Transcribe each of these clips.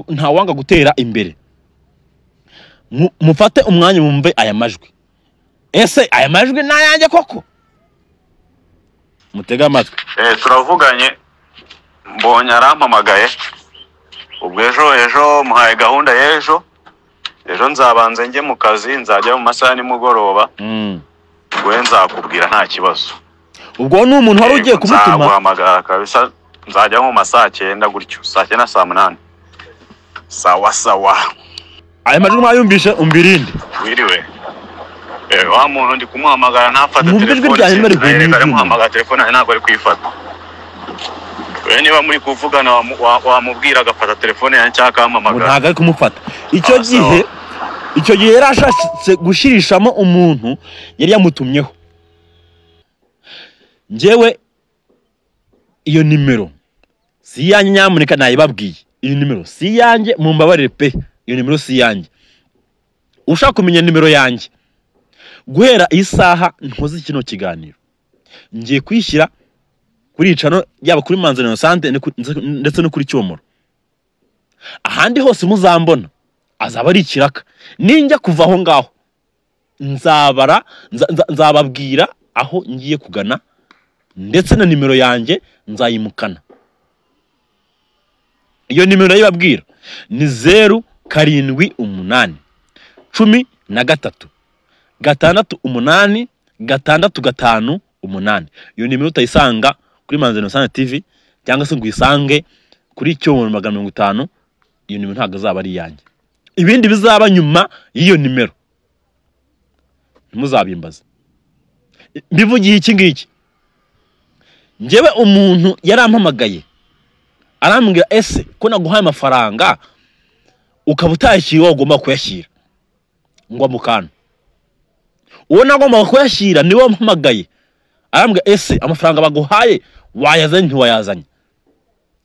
nta wanga gutera imbere. Mufate umwanya mumve aya majwi. Ese aya majwi nayanjye koko? Mutega amatwi. Turavuganye mbonye arampamagaye. Ubwo ejo muhaye gahunda y'ejo. Ejo nzabanze njye mu kazi, nzajya mu masaha nimugoroba. Ubwo nzakubwira nta kibazo. Ubwo ni umuntu wari ugiye kumutuma. Nzaguhamagara kabisa, nzajya mu masaha 9 gutyo, saa 9 saa 8. Sawa. Aya majwi mwayumvishe umbirinde. Wiriwe. Wa muntu ndi kumuhamagara ntafata telefone. Ari muhamagara telefone ntabwo ari kwifata. We niba muri kuvugana wamubwira agafata telefone yanjye cyangwa akamamagara. Ntabwo ari kumufata. Icyo gihe yarashatse gushirishamo umuntu yari yamutumyeho. Njyewe iyo nimero si yanjye, nyamuneka nayibabwiye. Iyo nimero si yanjye, mumbabarire pe. Iyo nimero si yanjye. Ushaka kumenya nimero yanjye, guhera isaha nkoze kino kiganiro, ngiye kwishyira kuri icano yaba kuri Manzi Innocent ndetse no kuri Cyomoro. Ahandi hose muzambona azaba ari ikiraka. Ninjya kuva aho ngaho nzababwira aho ngiye kugana, ndetse na nimero yanjye nzayimukana. Iyo nimero yibabwira ni 078 13 68 658. Iyo nimero utayisanga kuri Manzi Innocent TV cyangwa se nguyisange kuri Cyomoro 50. Iyo nimero ntago azaba ari yanjye. Ibindi bizaba nyuma y'iyo nimero ntimuzabimbaza. Bivugiye iki ngiki, njyewe umuntu yarampamagaye arambwira ese ko naguhaye amafaranga ukaba utayashyira ugomba kuyashyira ngo mukana. Uwo nagomba kuyashyira niwe wampamagaye arambwira ese amafaranga baguhaye wayazanye ntiwayazanye.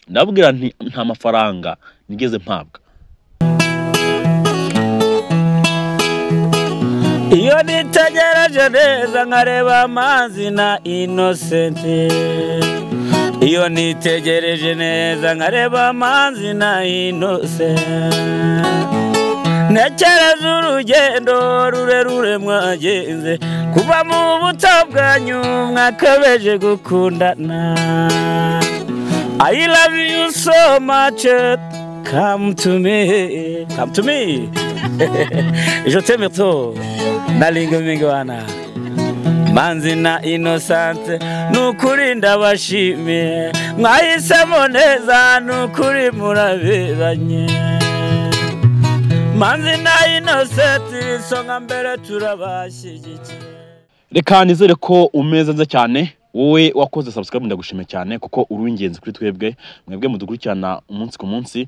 Ndabwira nti nta mafaranga nigeze mpabwa. Iyo nitegereje neza nkareba Manzi na Innocent. Iyo nitegereje neza nkareba Manzi na Innocent. Nekereza urugendo rurerure mwagenze kuva mu buto bwanyu mwakabeje gukundana. I love you so much. Come to me. Je t'aime trop. Nalingo mingwana. Manzi na Innocent nukuri ndabashimiye. Mwahisemo neza nukuri muraberanye. Manzi na Innocent songa mbere turabashyigikiye. Reka nizere ko umeze neza cyane. Wowe wakoze subscribe ndagushime cyane kuko uri ingenzi kuri twebwe. Mwebwe mudukurikirana umunsi ku munsi,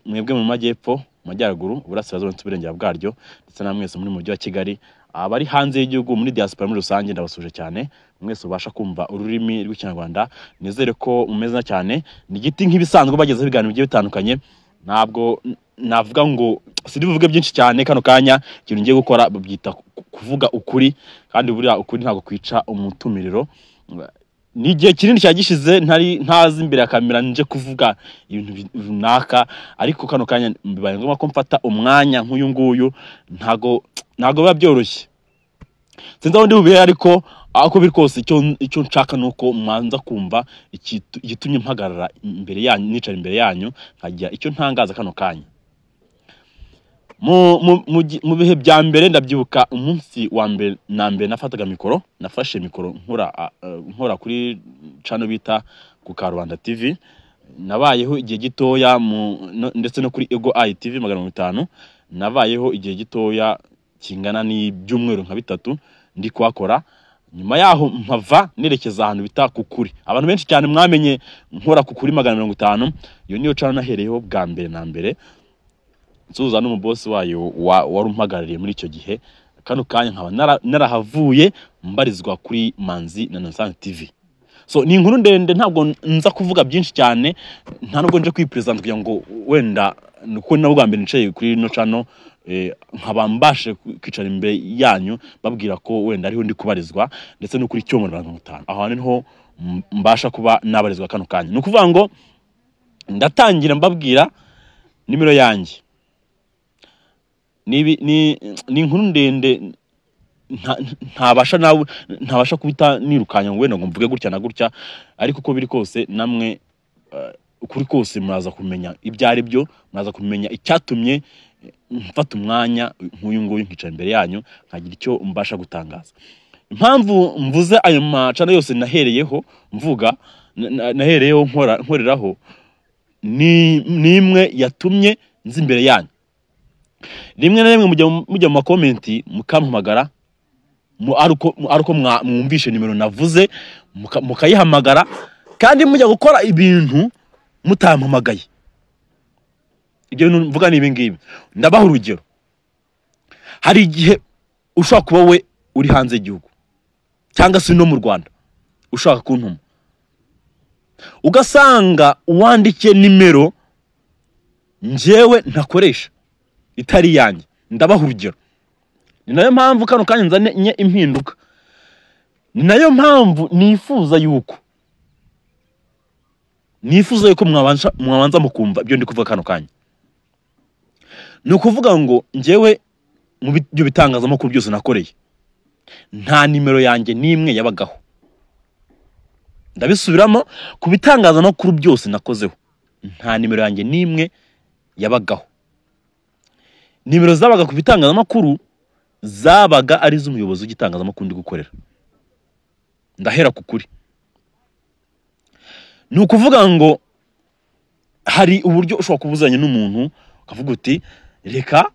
mwebwe mu majyepfo, mu majyaruguru, uburasirazuba n'uburengera bwaryo, ndetse na mwese muri mu mujyi wa Kigali, abari hanze y'igihugu muri diaspora muri rusange ndabasuje cyane. Mwese ubasha kumva ururimi rw'ikinyarwanda, nizere ko umeze cyane. Ni giti nk'ibisanzwe bagezeho ibiganiro bigiye bitandukanye. Ntabwo navuga ngo sirivuge byinshi cyane kano kanya. Ikintu ngiye gukora babyita kuvuga ukuri, kandi buriya ukuri ntabwo kwica umutumiriro. Ni igihe kinini cyagishize ntazi imbere ya kamera nje kuvuga ibintu runaka, ariko kano kanya bibaye ngombwa ko mfata umwanya nk'uyu nguyu. Ntago biba byoroshye, sinzi aho ndi bubere, ariko ako biri kose icyo nshaka nuko mwanza kumva igitumye mpagarara imbere yanyu, nicara imbere yanyu nkajya icyo ntangaza kano kanya. Mu bihe bya mbere ndabyibuka umunsi wa mbere nafataga mikoro, nafashe mikoro nkora kuri channel bita ku Karubanda TV. Nabayeho igihe gitoya ndetse no kuri Ego Eye TV 500. Nabayeho igihe gitoya kingana n'ibyumweru nka 3 ndi kwakora. Nyuma yaho mpava nerekeza ahantu bita Kukuri. Abantu benshi cyane mwamenye nkora Kukuri 550. Iyo niyo channel nahereyeho bwa mbere na mbere. Nsuza n'umubosi wayo wari umpagarariye muri icyo gihe. Kano kanya nkaba narahavuye mbarizwa kuri Manzi Innocent TV. So ni inkuru ndende, ntabwo nza kuvuga byinshi cyane, nta nubwo nje kwipresent kugira ngo wenda nuko nabwo bwa mbere nicaye kuri no channel nkaba mbashe kwicara imbere yanyu babwira ko wenda ariho ndi kubarizwa, ndetse no kuri Cyomoro 50. Aho niho mbasha kuba nabarizwa kano kanya. Nukuvuga ngo ndatangira mbabwira nimero yanjye ni inkuru ndende ntabasha kubita nirukanya ngo wenda ngo mvuge gutya na gutya, ariko uko biri kose namwe ukuri kose muraza kumenya ibyo ari byo, muraza kumenya icyatumye mfata umwanya nk'uyu nguyu nkicara imbere yanyu nkagira icyo mbasha gutangaza. Impamvu mvuze ayo macana yose nahereyeho mvuga, nahereyeho nkoreraho, ni imwe yatumye nzi imbere yanyu. Rimwe na rimwe mujya mu makomenti mukampamagara, aruko mwumvishe nimero navuze mukayihamagara, kandi mujya gukora ibintu mutampamagaye. Ibyo mvuga ni ibingibi. Ndabaha urugero. Hari igihe ushaka kuba we uri hanze y'igihugu cyangwa se no mu Rwanda ushaka kuntuma, ugasanga uwandike nimero njyewe ntakoresha itari yanjye. Ndabaha urugero. Ni nayo mpamvu kano kanya nzanye impinduka. Ni nayo mpamvu nifuza yuko mwabanza mukumva ibyo ndi kuvuga kano kanya. Ni ukuvuga ngo njyewe mu byo bitangazamakuru byose nakoreye, nta nimero yanjye n'imwe yabagaho. Ndabisubiramo, ku bitangazamakuru byose nakozeho nta nimero yanjye n'imwe yabagaho. Nimero zabaga ku bitangazamakuru zabaga ari z'umuyobozi w'igitangazamakuru ndi gukorera. Ndahera ku kuri. Ni ukuvuga ngo hari uburyo ushobora kubuzanya n'umuntu ukavuga uti reka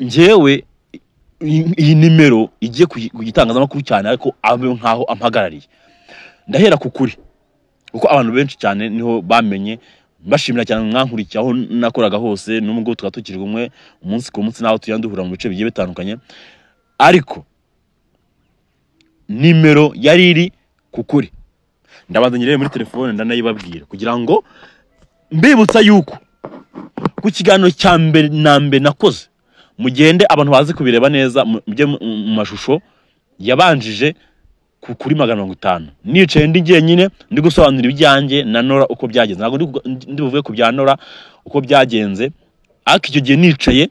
njyewe iyi nimero igiye ku gitangazamakuru cyane ariko abe nkaho ampagarariye. Ndahera ku kuri kuko abantu benshi cyane niho bamenye. Mbashimira cyane mwankurikiye aho nakoraga hose, n'ubwo tukiri umwe umunsi ku munsi naho tuyanduhura mu bice bigiye bitandukanye, ariko nimero yari iri ku kuri. Ndabazanye rero muri telefone ndanayibabwira kugira ngo mbibutsa yuko ku kiganiro cya mbere na mbere nakoze, mugende abantu bazi kubireba neza mu mashusho yabanjije kuri 50. Nicaye ndi jyenyine ndi gusobanura ibyanjye na Nora uko byagenze. Ntabwo ndi buvuge ku bya Nora uko byagenze, ariko icyo gihe nicaye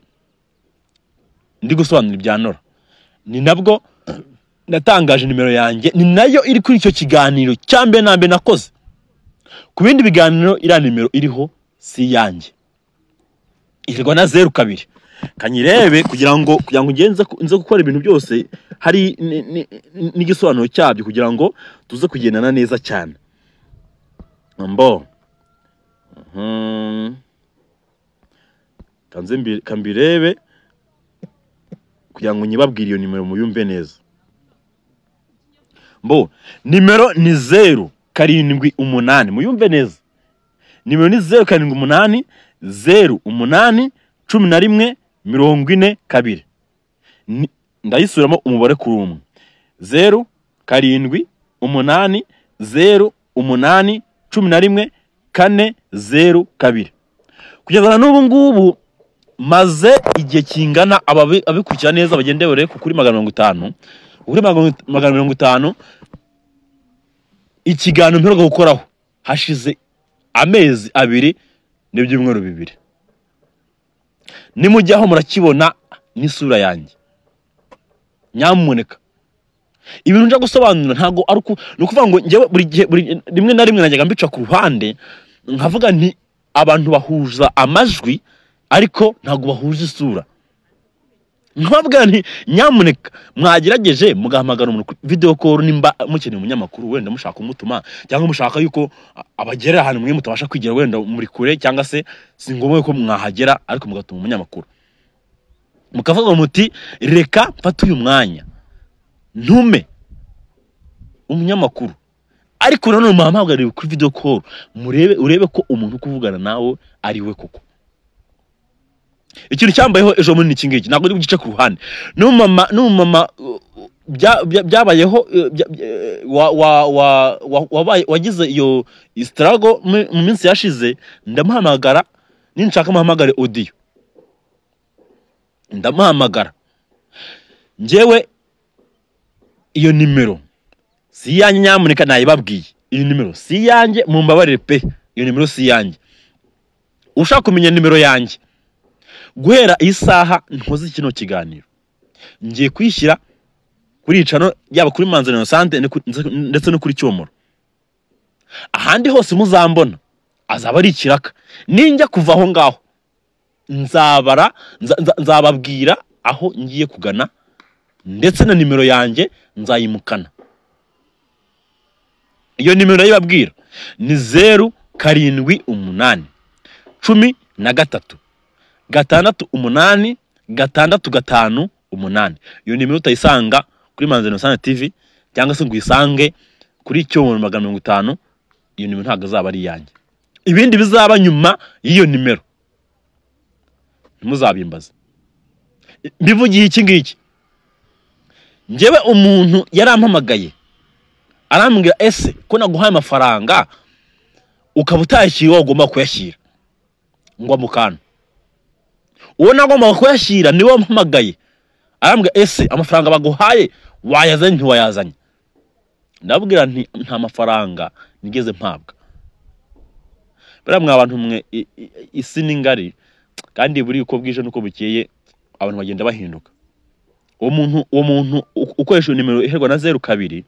ndi gusobanura ibya Nora, ni nabwo natangaje nimero yanjye. Ni nayo iri kuri icyo kiganiro cya mbere na mbere nakoze. Ku bindi biganiro iriya nimero iriho si yanjye, irwa na 02. Kanyirebe kugira ngo nze gukora ibintu byose hari n'igisobanuro cyabyo kugira ngo tuze kugendana neza cyane. Kambirebe kugira ngo nyibabwire iyo nimero muyumve neza. Nimero ni 078. Muyumve neza. Nimero ni 078 08 11 42. Ndayisubiramo umubare kuri umwe. 078 08 11 42. Kugeza n'ubu ngubu maze igihe kingana abikurikira neza bagendewere kuri 50. Kuri 50 ikiganiro mperuka gukoraho hashize amezi 2 n'ibyumweru 2. Nimujyaho murakibona n'isura yanjye. Nyamuneka ibintu nja gusobanura ntago ari ukuvuga ngo njyewe buri rimwe na rimwe najyaga mbica ku ruhande nkavuga nti abantu bahuza amajwi ariko ntago bahuza isura. Nkababwira nti nyamuneka mwagerageje mugahamagara umuntu video call nimba mukeneye umunyamakuru wenda mushaka kumutuma cyangwa mushaka yuko abagerera ahantu mwe mutabasha kwigera wenda muri kure cyangwa se si ngombwa ko mwahagera ariko mugatuma umunyamakuru. Mukavuga muti reka mfata uyu mwanya ntume umunyamakuru ariko nanone muhamagara kuri video call urebe ko umuntu kuvugana nawe ari we koko. Ikintu cyambayeho ejo muri nikingiki ntabwo ndi bugice ku ruhande. N'umama byabayeho wagize iyo struggle mu minsi yashize, ndamuhamagara ninshaka muhamagare audio. Ndamuhamagara njyewe iyo nimero si yanjye, nyamuneka nayibabwiye iyo nimero si yanjye, mumbabarire pe iyo nimero si yanjye. ushaka kumenya nimero yanjye guhera isaha nkoze kino kiganiro ngiye kwishyira kuri icano yaba kuri Manzi Innocent ndetse no kuri Cyomoro. Ahandi hose muzambona azaba ari ikiraka. Ninjya kuva aho ngaho nzababwira aho ngiye kugana ndetse na nimero yanjye nzayimukana. Iyo nimero yibabwira ni 078 13 68 658. Iyo nimero utayisanga kuri Manzi Innocent TV cyangwa se ngo uyisange kuri Cyomoro 50. Iyo nimero ntago azaba ari yanjye. Ibindi bizaba nyuma y'iyo nimero ntimuzabimbaza. Mbivugiye iki ngiki, njyewe umuntu yarampamagaye arambwira ese ko naguhaye amafaranga ukaba utayashyira wagomba kuyashyira ngo amukana. Uwo nagomba kuyashyira niwe wampamagaye arambwira ese amafaranga baguhaye wayazanye ntiwayazanye. Ndabwira nti nta mafaranga nigeze mpabwa. Baramwe abantu mwe isi n'ingari kandi buri uko bwije nuko bukeye abantu bagenda bahinduka. Uwo muntu ukoresha nimero iherwa na 02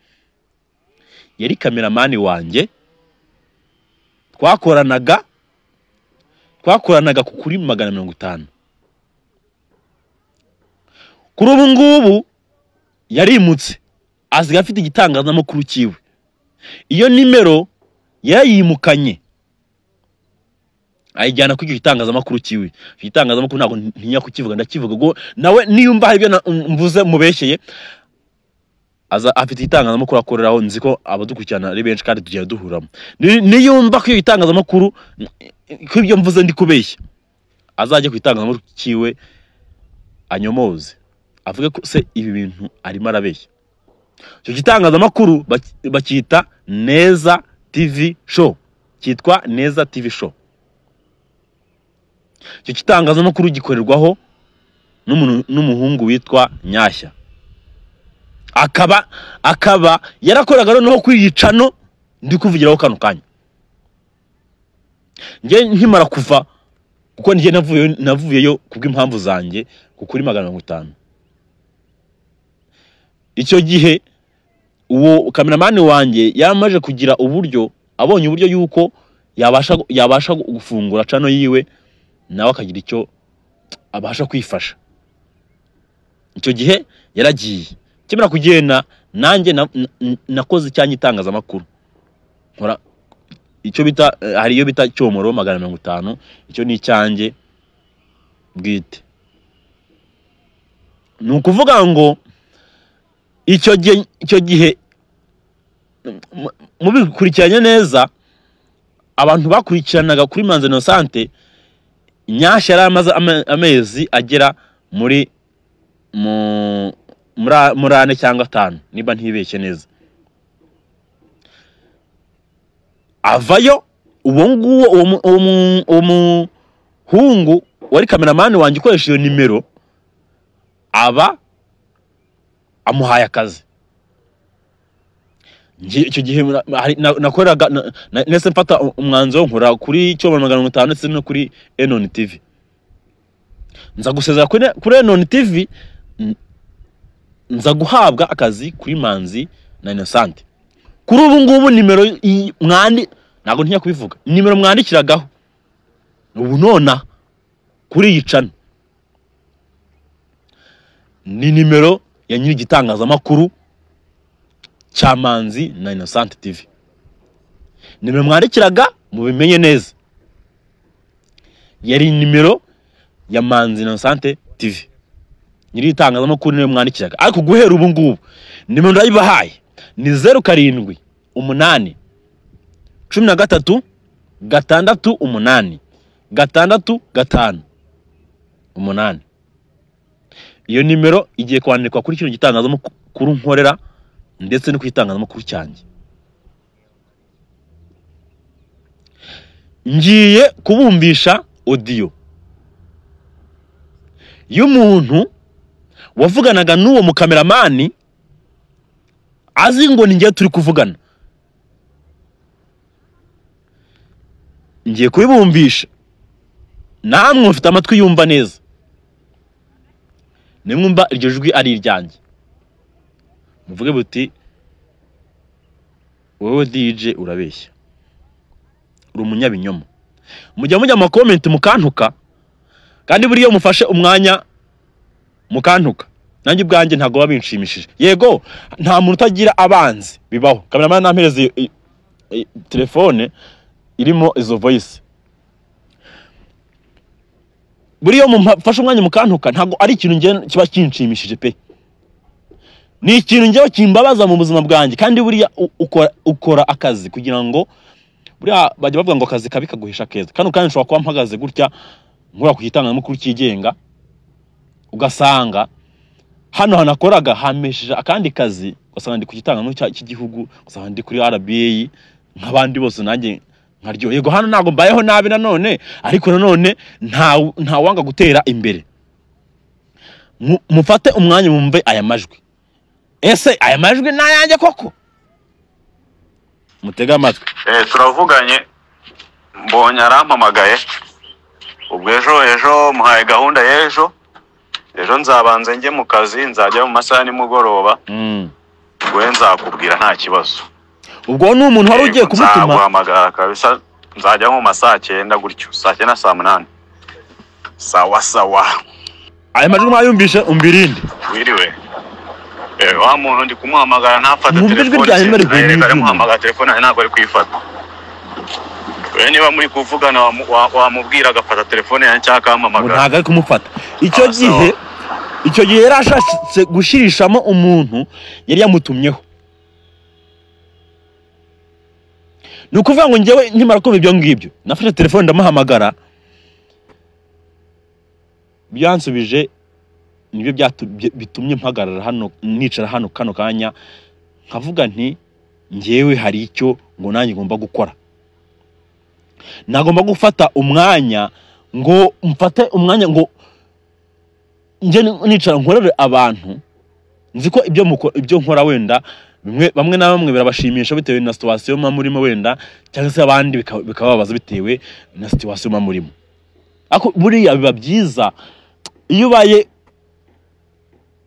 yari cameraman wanjye twakoranaga kuri 150. Kuri ubu ngubu yarimutse aziga afite igitangazamakuru kiwe. Iyo nimero yayimukanye ayijyana ku gitangazamakuru kiwe. Igitangazamakuru ntago ntinya kukivuga ndakivuga go nawe niyumva hari byo mvuze mubeshyeye aza afite igitangazamakuru akoreraho. Nziko abadukurikirana ari benshi kandi tugiye duhuramo. Niyumva ko igitangazamakuru ko ibyo mvuze ndi kubeshya azajya ku itangazamakuru kiwe anyomoze avuge ko se ibi bintu arimo arabeshya. Cyo gitangazamakuru bakita Neza TV Show, cyitwa Neza TV Show. Cyo gitangazamakuru gikorerwaho n'umuhungu witwa Nyashya. Akaba yarakoraga no kwiyicano ndi kuvugiraho kano kanya. Nge nkimara kuva kuko ngiye navuyeyo kubw'impamvu zanjye kuri 150. Icyo gihe uwo cameraman wanjye yamaje kugira uburyo, abonye uburyo yuko yabasha gufungura chano yiwe nawe akagira icyo abasha kwifasha. Icyo gihe yaragiye kimera kugenda nanjye nakoze cyanye itangazamakuru nkora icyo bita hari iyo bita Cyomoro 150. Icyo ni cyanjye bwite. Nukuvuga ngo icyo gihe mubikurikiranye neza abantu bakurikiranaga kuri Manzi Innocent. Nyashya yaramaze amezi agera muri 4 cyangwa 5 niba ntibeshye neza. Avayo uwo nguwo uwo muhungu wari cameraman wanjye ukoresha iyo nimero aba amuhaye akazi. Icyo gihe nakoraga nese mfata umwanzo nkora kuri Cyomoro 50 ndetse no kuri Enon TV. Nza gusezera kuri Enon TV nza guhabwa akazi kuri Manzi Innocent. Kuri ubu ngubu nimero mwandi nago ntinya kubivuga. Nimero mwandikiragaho ubu nona kuri yicana ni nimero ya nyiri gitangazamakuru cya Manzi Innocent TV. Nimero mwandikiraga mubimenye neza yari nimero ya Manzi Innocent TV. Nyiri itangazamakuru niwe mwandikiraga. Ariko guhera ubu ngubu nimero ndayibahaye ni 07 8 13 6 8 6 Iyo nimero igiye kwandikwa kuri kino gitangazamakuru nkorera ndetse no kwitangazamakuru cyanjye. Ngiye kubumbisha audio y'umuntu wavuganaga n'uwo mu cameraman azi ngo ninjye turi kuvugana. Ngiye kubibumbisha namwe mufite amatwi yumva neza, nimwumva iryo jwi ari iryanjye, muvuge buti wowe DJ urabeshya, uri umunyabinyoma. Mujya mu comment mukantuka, kandi buriyo mufashe umwanya mukantuka, nanjye ubwanjye ntago babinshimishije. Yego nta muntu utagira abanzi, bibaho. Cameraman nampereze telefone irimo izo voice. Buriyo mufashe umwanya mukantuka ntago ari ikintu nge kiba kinshimishije pe. Ni ikintu ngewe kimbabaza mu buzima bwanjye, kandi buriya ukora akazi kugira ngo buriya bajya bavuga ngo akazi kabi kaguhisha keza. Kandi nshobora kuba mpagaze gutya nkora ku gitangazamakuru kigenga, ugasanga hano hanakoraga hamesheje akandi kazi, ugasanga ndi ku gitangazamakuru cy'igihugu, ugasanga ndi kuri RBA nk'abandi bose, nanjye nkaryo. Yego hano ntago mbayeho nabi nanone, ariko nanone nta wanga gutera imbere. Mufate umwanya mumve aya majwi. Ese aya majwi nayanjye koko? Mutega amatwi. Turavuganye, mbonye arampamagaye. Ubwo ejo muhaye gahunda y'ejo. Ejo nzabanze njye mu kazi, nzajya mu masaha nimugoroba. Ubwo nzakubwira nta kibazo. Ubwo ni umuntu wari ugiye kumutuma? Nzaguhamagara kabisa, nzajya mu masaha 9 gutyo, saa 9 saa 8. Sawa. Aya majwi mwayumvishe umbirinde. Wiriwe. Wa muntu ndi kumuhamagara ntafata telefone. Reka muhamagara telefone ntabwo ari kwifata. We niba muri kuvugana wamubwira agafata telefone yanjye cyangwa akamamagara. Ntabwo ari kumufata. Icyo gihe yarashatse gushirishamo umuntu yari yamutumyeho. Nukuvuga ngo ngewe nkimara kumva ibyo ngibyo, nafashe telefone ndamuhamagara, byansubije nibyo bitumye mpagarara hano, nicara hano kano kanya nkavuga nti ngewe hari icyo ngo nanjye ngomba gukora. Nagomba gufata umwanya ngo nje nicara nkorere abantu, nzi ko ibyo nkora wenda bamwe na bamwe birabashimisha bitewe na situation murimo wenda, cyangwa se abandi bikababaza bitewe na situation murimo. Ako buriya biba byiza iyo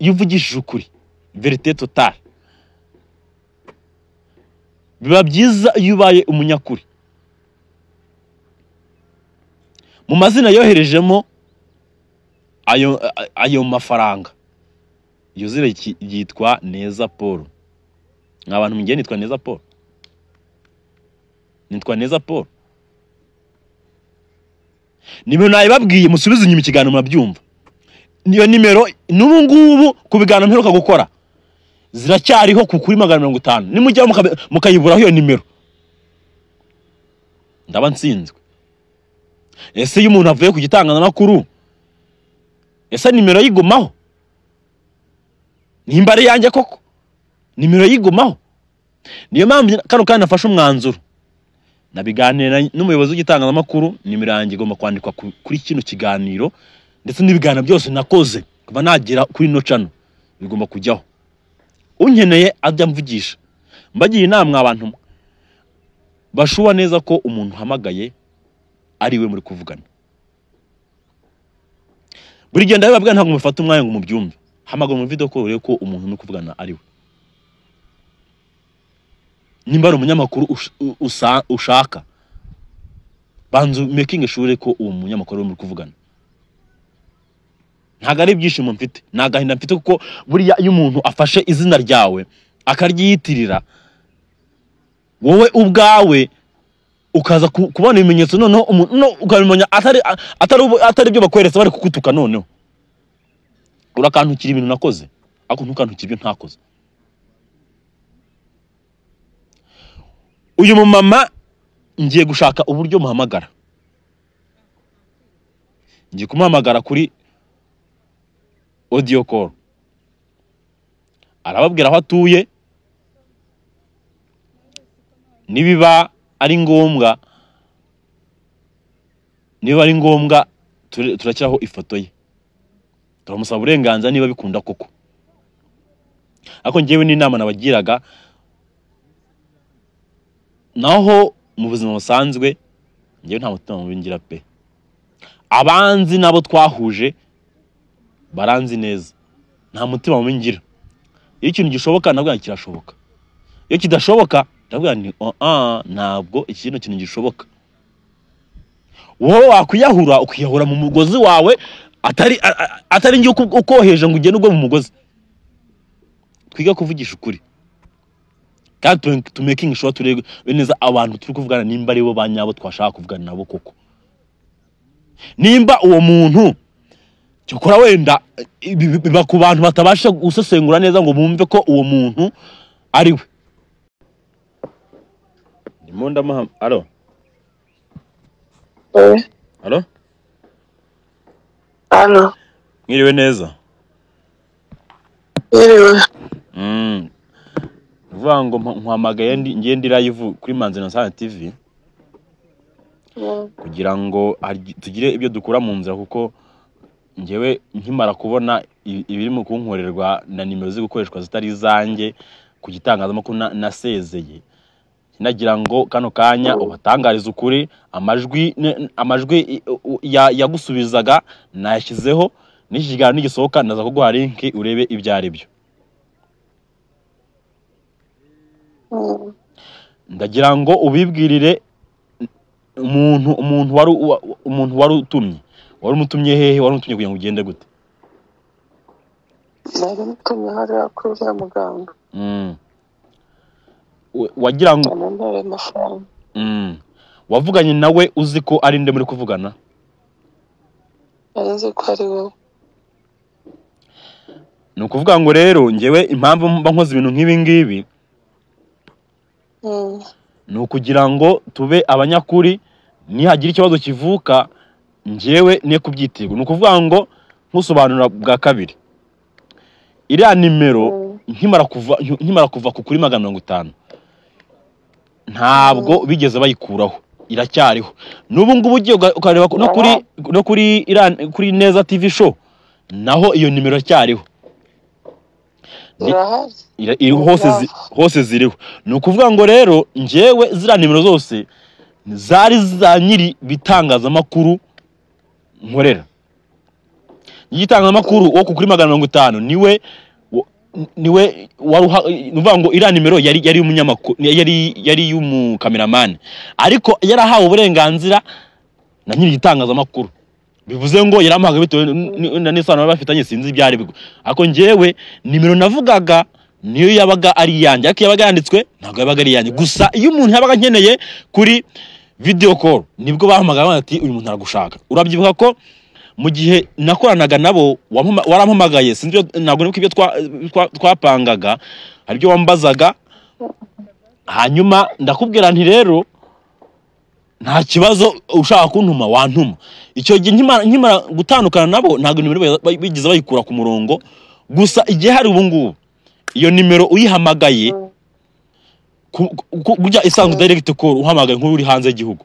uvugishije ukuri, verite totale. Biba byiza iyo ubaye umunyakuri. Mu mazina yoherejemo ayo mafaranga, iyo zire yitwa Neza Paul. Nk'abantu mugende nitwa Neza Paul. Nitwa Neza Paul. Nimero nayibabwiye musubize inyuma ikiganiro murabyumva. Niyo nimero n'ubu ngubu ku biganiro mperuka gukora ziracyariho ku kuri 150. Nimujya mukayiburaho iyo nimero, ndaba nsinzwe. Ese iyo umuntu avuye ku gitangazamakuru, ese nimero yigumaho? Nimbare yanjye koko nimero yigumaho? Niyo mpamvu kano kandi nafashe umwanzuro, nabiganira n'umuyobozi w'igitangazamakuru, nimero yanjye igomba kwandikwa kuri kino kiganiro, ndetse n'ibiganiro byose nakoze kuva nagera kuri no channel bigomba kujyaho. Unkeneye ajya mvugisha, mbagiye inama abantu bashuwa neza ko umuntu hamagaye ari we muri kuvugana. Buri gihe ndababwira ntabwo mufata umwanya ngo mubyumve, hamagara mu video call ko umuntu muri kuvugana ari we. Nimba ari umunyamakuru ushaka, banzu making sure ko uwo munyamakuru muri kuvugana. Ntago ari byishimo mfite, nagahinda mfite kuko buriya iyo umuntu afashe izina ryawe akaryiyitirira, wowe ubwawe ukaza kubona ibimenyetso noneho ukabimenya atari byo bakweretse bari kukutuka, noneho urakantukira ibintu nakoze, ako ntukantukira ibyo ntakoze. Uyu mumama ngiye gushaka uburyo muhamagara, ngiye kumuhamagara kuri audio call, arababwira aho atuye, nibiba ari ngombwa turakiraho ifoto ye, turamusaba uburenganzira niba bikunda koko. Ako ngewe n'inama nabagiraga, naho mu buzima busanzwe ngewe nta mutima mubi ngira pe, abanzi nabo twahuje baranzi neza, nta mutima mumingira. Iyo ikintu gishoboka nabwo kirashoboka, iyo kidashoboka nabwo ni ntabwo ikintu gishoboka. Wowe wakwiyahura ukiyahura mu mugozi wawe, atari ngiye ukoheje ngo ugende ugwe mu mugozi. Twiga kuvugisha ukuri kandi to making sure turebe neza abantu turi kuvugana nimba ari bo banyabo twashaka kuvugana nabo koko. Nimba uwo muntu cyokora wenda biba ku bantu batabasha gusesengura neza ngo bumve ko uwo muntu ari we. Ndimo ndamaha. Alo. Alo. Alo. Mwiriwe neza. Mwiriwe. Vuga ngo nkwamagaye ngende live kuri Manzino Sana TV kugira ngo tugire ibyo dukura mu nzira, kuko ngewe nkimara kubona ibiri mu kunkorerwa na nimero zo gukoreshwa zitari zanjye ku gitangazamakuru nasezeye. Nagira ngo kano kanya ubatangariza ukuri, amajwi yagusubizaga nashyizeho, n'ikigano nigisohoka naza kuguha link urebe ibyari byo. Ndagira ngo ubibwirire umuntu wari utumye. Wari umutumye hehe? Wari umutumye kugira ngo ugende gute? Nari mutumye hariya kuri ya muganga. Wagira ngo wavuganye nawe uzi ko ari nde muri kuvugana? Nzi ko ari wowe. Ni ukuvuga ngo rero ngewe impamvu mba nkoze ibintu nk'ibi ngibi ni ukugira ngo tube abanyakuri, nihagira ikibazo kivuka ngewe ne kubyitirwa. Ni ukuvuga ngo nkusobanura bwa kabiri, iriya nimero nkimara kuva ku kuri 150 ntabwo bigeze bayikuraho, iracyariho. N'ubu ngubu ugiye ukareba no kuri Neza TV show naho iyo nimero iracyariho. Hose ziriho. Ni ukuvuga ngo rero ngewe zira nimero zose zari za nyiri bitangazamakuru nkorera. Igitangazamakuru wo kuri 150 niwe nuvuga ngo iriya nimero yari umunyamakuru, yari y'umukameraman, ariko yarahawe uburenganzira na nyiri igitangazamakuru. Bivuze ngo yaramuhaga bitewe n'isano bafitanye, sinzi ibyari bigo. Ariko ngewe nimero navugaga niyo yabaga ari yanjye, ariko yabaga yanditswe ntabwo yabaga ari yanjye. Gusa iyo umuntu yabaga nkeneye kuri video call nibwo bahamagara bati uyu muntu aragushaka. Urabyibuka ko mu gihe nakoranaga nabo warampamagaye, sinzi ntabwo niko ibyo twapangaga, hari byo wambazaga, hanyuma ndakubwira nti rero nta kibazo ushaka kuntuma wantuma. Icyo gihe nkimara gutandukana nabo ntabwo nimero bigize bayikura ku murongo. Gusa igihe hari ubu ngubu iyo nimero uyihamagaye kujya isanzwe direct call, uhamagaye nk'uri hanze y'igihugu,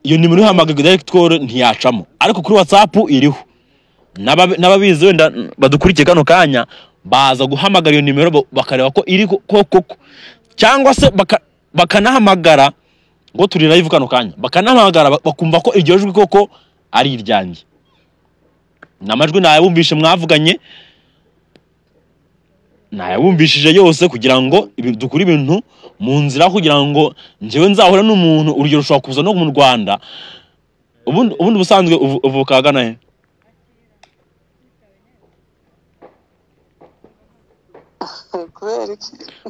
iyo nimero uhamagaye direct call ntiyacamo, ariko kuri WhatsApp iriho. N'ababizi wenda badukurikiye kano kanya baza guhamagara iyo nimero bakareba ko iri koko, cyangwa se bakanahamagara ngo turi live kano kanya, bakanahamagara bakumva ko iryo jwi koko ari iryanjye. Namajwi nayabumvishe mwavuganye, nayabumvishije yose kugira ngo dukuri ibintu mu nzira, kugira ngo njewe nzahora n'umuntu urugero ushobora kuza no mu Rwanda. Ubundi busanzwe uvuka gana he?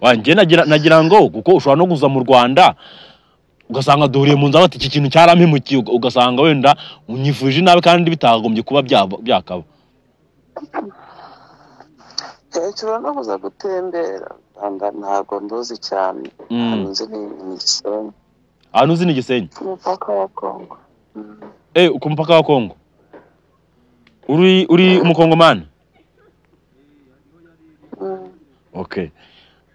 Wanje nagira ngo kuko ushobora no kuza mu Rwanda ugasanga duhuriye mu nzira bati iki kintu cyarampemukiye, ugasanga wenda unyifuje nabe kandi bitagombye kuba byakaba. Cyangwa no kuza gutembera ntabwo nduzi cyane. Nzi ni Gisenyi. Uzi ni Gisenyi? Umupaka wa Kongo. Ku mupaka wa Kongo. Uri umukongomani? Okay.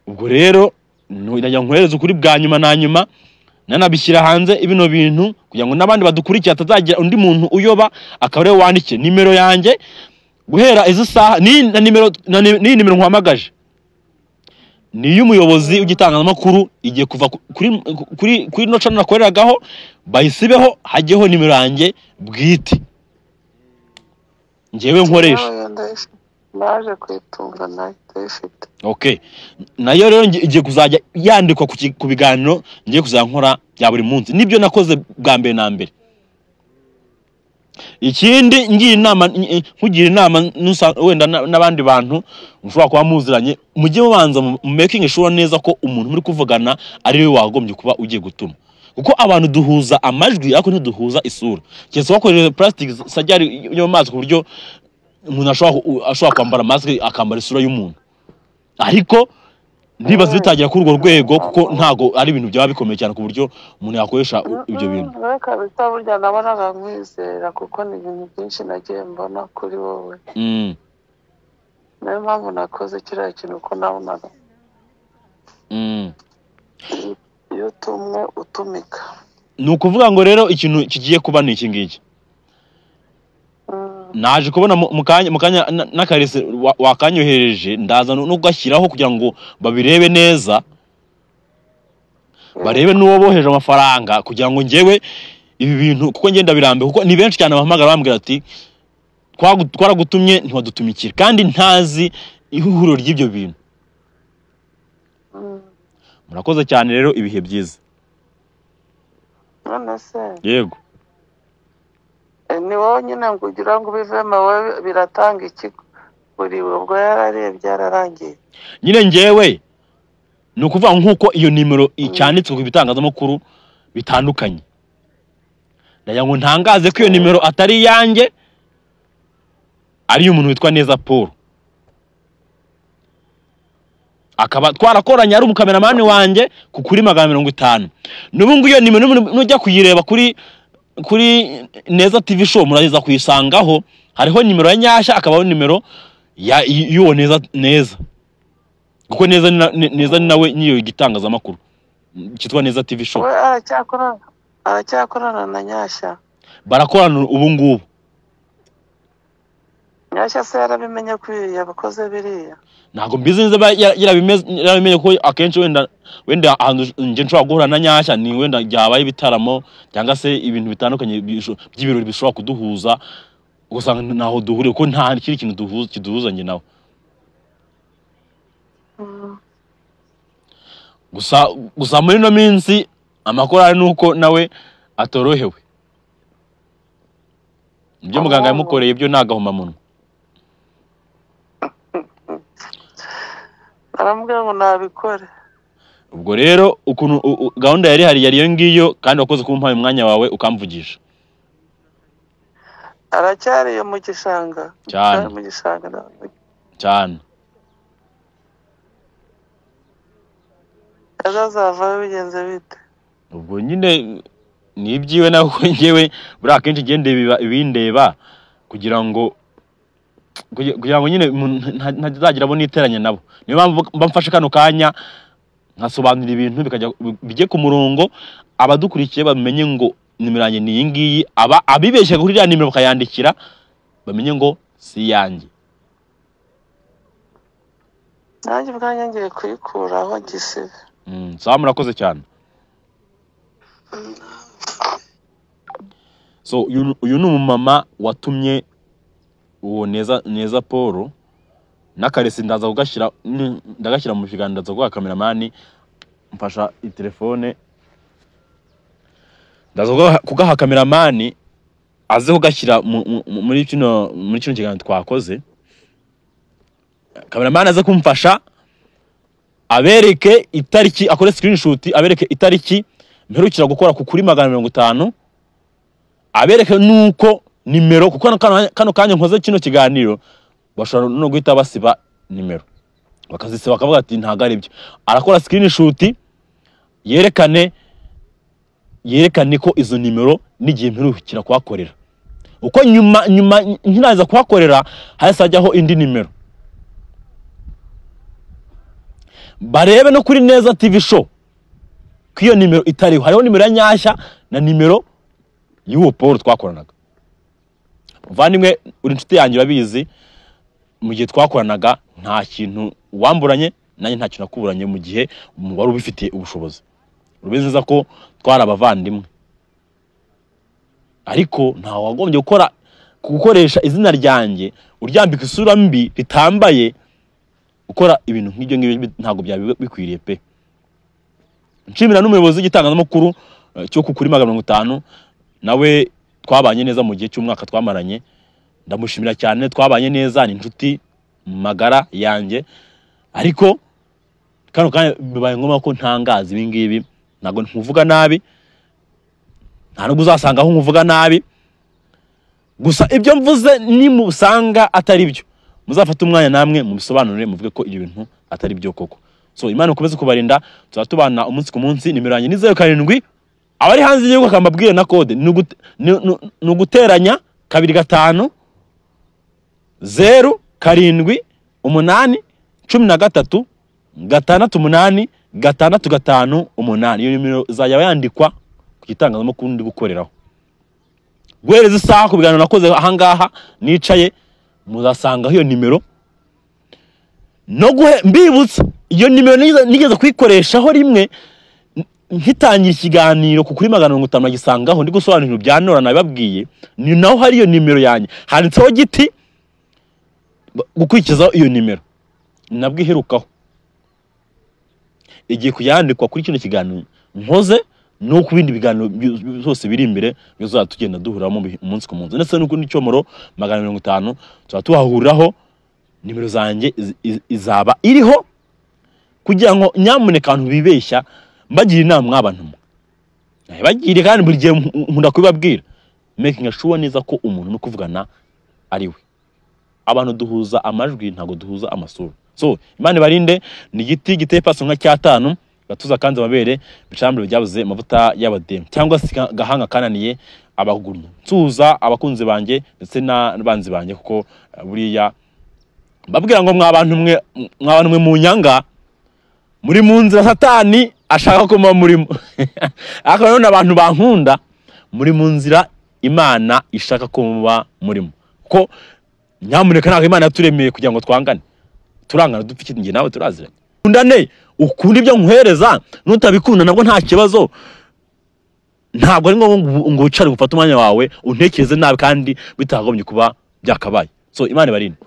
Ubwo rero najya nkwereza ukuri bwa nyuma na nyuma, nanabishyira hanze ibino bintu kugira ngo nabandi badukurikiye atazagira undi muntu uyoba akabare wandike nimero yanjye guhera izi saha ni nimero nkwamagaje. niyo umuyobozi w'igitangazamakuru igiye kuva kuri no channel nakoreragaho bayisibeho hajyeho nimero yanjye bwite njyewe nkoresha naje kwitunga nayifite. Okay, nayo rero igiye kuzajya yandikwa ku biganiro ngiye kuzankora bya buri munsi, nibyo nakoze bwa mbere na mbere. Ikindi nkugira inama wenda n'abandi bantu ushobora kuba muziranye, mujye mubanza mu making sure neza ko umuntu muri kuvugana ari we wagombye kuba ugiye gutuma, kuko abantu duhuza amajwi ariko ntiduhuza isura. Cyese wakoresheje plastic sajari yo mazi ku buryo umuntu ashobora kwambara mask akambara isura y'umuntu, ariko ndibaza bitagira kuri urwo rwego kuko ntago ari ibintu byaba bikomeye cyane ku buryo umuntu yakoresha ibyo bintu. Reka bitaburya nabonaga nkwizera kuko ni ibintu byinshi nagiye mbona kuri wowe. Nayo mpamvu nakoze kiriya kintu uko nabonaga. Iyo tumwe utumika. Ni ukuvuga ngo rero ikintu kigiye kuba ni iki ngiki. Naje kubona mu kanya n'akarese wakanyohereje, ndaza no gashyiraho kugira ngo babirebe neza, barebe n'uwo boheje amafaranga kugira ngo njyewe ibi bintu kuko ngenda birambe, kuko ni benshi cyane bahamagara bambwira ati twaragutumye ntiwadutumikira kandi ntazi ihuriro ry'ibyo bintu. Murakoze cyane rero, ibihe byiza. None se yego ni wowe nyine ngo ugira ngo ubivemo wowe biratanga iki kuri wowe? Ubwo yararebye yararangiye nyine njyewe ni ukuvuga nk'uko iyo nimero icyanditswe ku bitangazamakuru bitandukanye, ndagira ngo ntangaze ko iyo nimero atari yanjye, ari umuntu witwa Neza Paul, akaba twarakoranye ari umukameramani wanjye kuri 150. N'ubu ngo iyo nimero nujya kuyireba kuri Neza TV show muraza kuyisangaho, hariho nimero ya Nyashya akabaho nimero y'uwo Neza kuko Neza ni nawe niyo igitangazamakuru cyitwa Neza TV show. we aracyakorana na Nyashya? Barakorana ubu ngubu. Nyashya se yarabimenye ko yabakoze biriya? Ntago mbizi neza yarabimenye ko akenshi wenda ahantu nje nshobora guhura na Nyashya ni wenda byabaye ibitaramo cyangwa se ibintu bitandukanye by'ibirori bishobora kuduhuza, usanga naho duhuriye ko nta kiri kintu kiduhuza nge nawe. Gusa muri no minsi amakorari nuko nawe atorohewe, ibyo muganga yamukoreye byo nagahoma munwa. Arambwira ngo nabikore. Ubwo rero ukuntu gahunda yari iyo ngiyo, kandi wakoze kumpa umwanya wawe ukamvugisha. Aracyari mu gishanga cyane cyane. Azava bigenze bite? Ubwo nyine nibyiwe nawe ko ngewe buri akenshi gende ibindeba kugira ngo nyine ntazagira abo niteranya nabo. Niyo mpamvu mbamfashe kano kanya nkasobanura ibintu bikajya bijye ku murongo, abadukurikiye bamenye ngo nimero yanjye ni iyi ngiyi, abibeshye kuri ya nimero bakayandikira bamenye ngo si yanjye. Nanjye bwanjye ngiye kuyikuraho gisibe. Sawa, murakoze cyane. So uyu ni umumama watumye uwo Neza Paul n'akaresi, ndaza ndagashyira mu kiganiro, ndaza kuba kameramani mfasha telefone, ndaza kugaha kameramani aze kugashyira muri kino kiganiro twakoze. Kameramani aze kumfasha abereke itariki, akore screenshot abereke itariki mperukira gukora kuri 150, abereke nuko nimero, kuko kano kanya nkoze kino kiganiro bashobora no guhita basiba nimero bakazisiba bakavuga ati ntago ari byo. Arakora screenshot yerekane ko izo nimero n'igihe mperukira kwakorera, uko nyuma nkiraza kwakorera hasajyaho indi nimero. Barebe no kuri Neza TV show kwiyo nimero itariho, hariho nimero ya Nyashya na nimero y'uwo Paul twakoranaga. Muvandimwe uri inshuti yanjye babizi, mu gihe twakoranaga nta kintu wamburanye nanjye ntacyo nakuburanye mu gihe wari ubifitiye ubushobozi. Urubizi neza ko twari abavandimwe, ariko nta wagombye gukoresha izina ryanjye uryambika isura mbi ritambaye, ukora ibintu nk'ibyo ngibyo ntabwo byari bikwiriye pe. Nshimira n'umuyobozi w'igitangazamakuru cyo kuri 50 nawe twabanye neza mu gihe cy'umwaka twamaranye, ndamushimira cyane, twabanye neza, ni inshuti magara yanjye, ariko kano kandi bibaye ngombwa ko ntangaza ibi ngibi. Ntago nkuvuga nabi, nta nubwo uzasanga aho nkuvuga nabi, gusa ibyo mvuze ni musanga atari byo, muzafata umwanya namwe mu bisobanurire muvuge ko ibyo bintu atari byo koko. So Imana ikomeze kubarinda, tuzatubana umunsi ku munsi. Nimero yanjye ni 07 abari hanze y'igihugu akambabwira na code ni uguteranya 25 0 7 8 13 6 8 5 iyo nimero zajya yandikwa ku gitangazamakuru ndi gukoreraho. Guhereza isaha ku biganiro nakoze ahangaha nicaye, muzasanga iyo nimero. No mbibutsa iyo nimero nigeze kwikoreshaho rimwe nkitangira ikiganiro ku kuri 50 nagisangaho ndi gusobanurira bya Nora nababwiye, ni naho hari iyo nimero yanjye handitseho Giti, gukurikizaho iyo nimero nabwiherukaho igiye kuyandikwa kuri kino kiganiro nkoze, no ku bindi biganiro byose biri imbere bizatugenda duhuramo umunsi ku munsi, ndetse n'uko n'icyomoro 50 tuzatuhahuriraho. Nimero zanjye izaba iriho kugira ngo nyamuneka abantu bibeshya mbagira inama mw'abantu bagire, kandi buri gihe nkunda kubibabwira, making sure neza ko umuntu no kuvugana ari we. Abantu duhuza amajwi ntago duhuza amasura. So Imana ibarinde. Ni Giti giteye paso nka cyatanu gatuza kandi amabere bicambiro byabuze amavuta y'abademu cyangwa se gahanga kananiye abagurnye. Nsuza abakunzi banjye ndetse n'abanzi banjye, kuko buriya babwira ngo mwabantu mwe mu nyanga muri mu nzira Satani ashaka ko murimo akaba none abantu bankunda muri mu nzira Imana ishaka ko muba murimo, ko nyamuneka ntabwo Imana yaturemeye kugira ngo twangane, turangana dupfa iki ngiye nawe turaziranye. Undane ukunda ibyo nkuhereza, nutabikunda nabwo nta kibazo, ntabwo ari ngo wicare gufata umwanya wawe untekereze nabi kandi bitagombye kuba byakabaye. So Imana ibarinde.